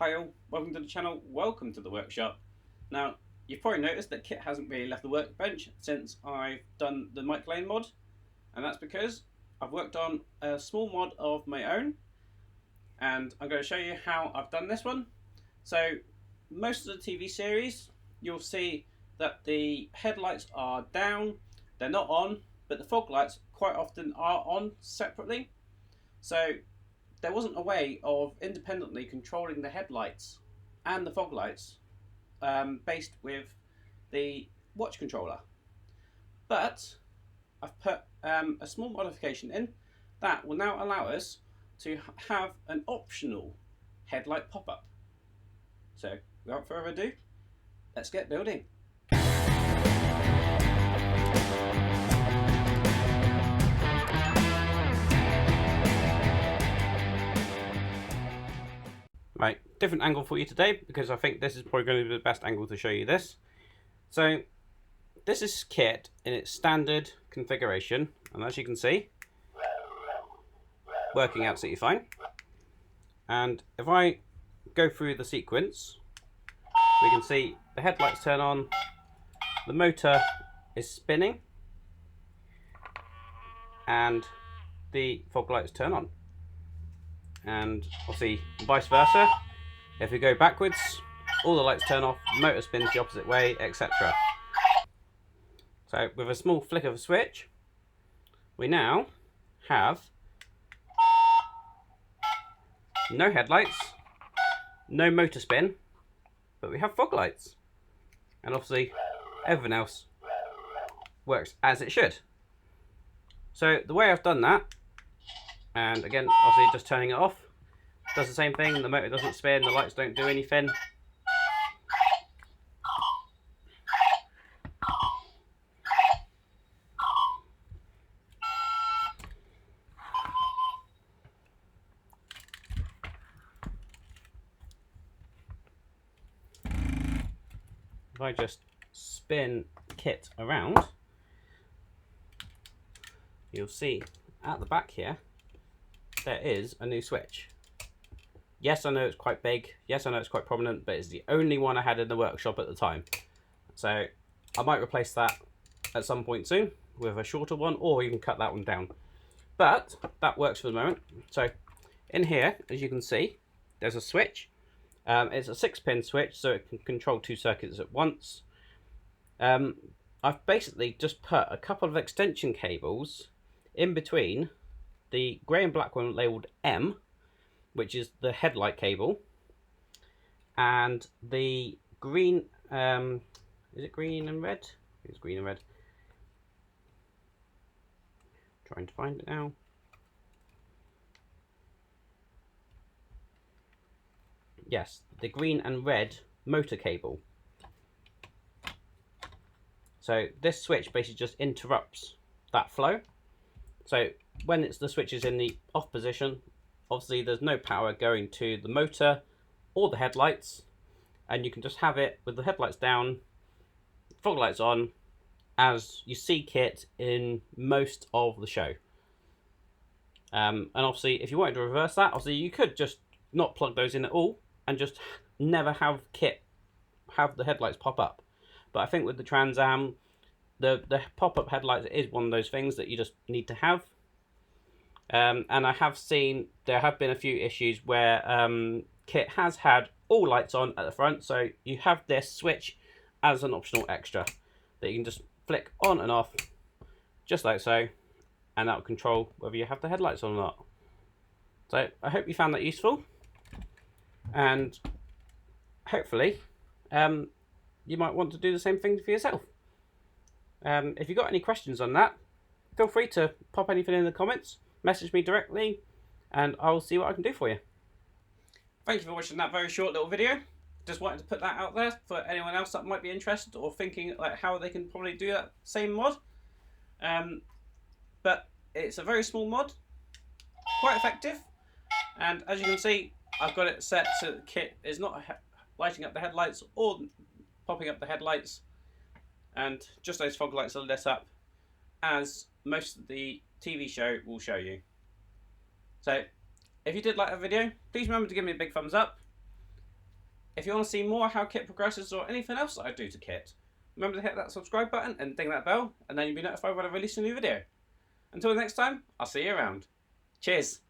Hi all, welcome to the channel, welcome to the workshop. Now, you've probably noticed that KITT hasn't really left the workbench since I've done the mic lane mod, and that's because I've worked on a small mod of my own, and I'm going to show you how I've done this one. So, most of the TV series, you'll see that the headlights are down, they're not on, but the fog lights quite often are on separately. So, there wasn't a way of independently controlling the headlights and the fog lights based with the watch controller. But I've put a small modification in that will now allow us to have an optional headlight pop-up. So without further ado, let's get building. Right, different angle for you today because I think this is probably going to be the best angle to show you this. So this is KITT in its standard configuration, and as you can see, working absolutely fine. And if I go through the sequence, we can see the headlights turn on, the motor is spinning, and the fog lights turn on. And obviously vice versa, if we go backwards, all the lights turn off, motor spins the opposite way, etc. So with a small flick of a switch, we now have no headlights, no motor spin, but we have fog lights. And obviously everything else works as it should. So the way I've done that, and again, obviously just turning it off, does the same thing, the motor doesn't spin, the lights don't do anything. If I just spin KITT around, you'll see at the back here, there is a new switch. Yes, I know it's quite big. Yes, I know it's quite prominent, but it's the only one I had in the workshop at the time. So I might replace that at some point soon with a shorter one, or even cut that one down. But that works for the moment. So in here, as you can see, there's a switch. It's a 6-pin switch, so it can control 2 circuits at once. I've basically just put a couple of extension cables in between the grey and black one labelled M, which is the headlight cable, and the green, is it green and red? It's green and red. Trying to find it now. Yes, the green and red motor cable. So this switch basically just interrupts that flow. So when the switch is in the off position, obviously there's no power going to the motor or the headlights, and you can just have it with the headlights down, fog lights on, as you see KITT in most of the show. And obviously if you wanted to reverse that, obviously you could just not plug those in at all and just never have KITT have the headlights pop up. But I think with the Trans Am, the pop-up headlights is one of those things that you just need to have. And I have seen there have been a few issues where KITT has had all lights on at the front, so you have this switch as an optional extra that you can just flick on and off just like so, and that will control whether you have the headlights on or not. So I hope you found that useful, and hopefully you might want to do the same thing for yourself. If you've got any questions on that, feel free to pop anything in the comments, message me directly, and I'll see what I can do for you. Thank you for watching that very short little video. Just wanted to put that out there for anyone else that might be interested or thinking like how they can probably do that same mod. But it's a very small mod, quite effective, and as you can see, I've got it set so that KITT is not lighting up the headlights or popping up the headlights, and just those fog lights are lit up as most of the TV show will show you. So if you did like the video, please remember to give me a big thumbs up, If you want to see more how KITT progresses or anything else that I do to KITT, remember to hit that subscribe button and ding that bell, and then you'll be notified when I release a new video. Until next time, I'll see you around. Cheers!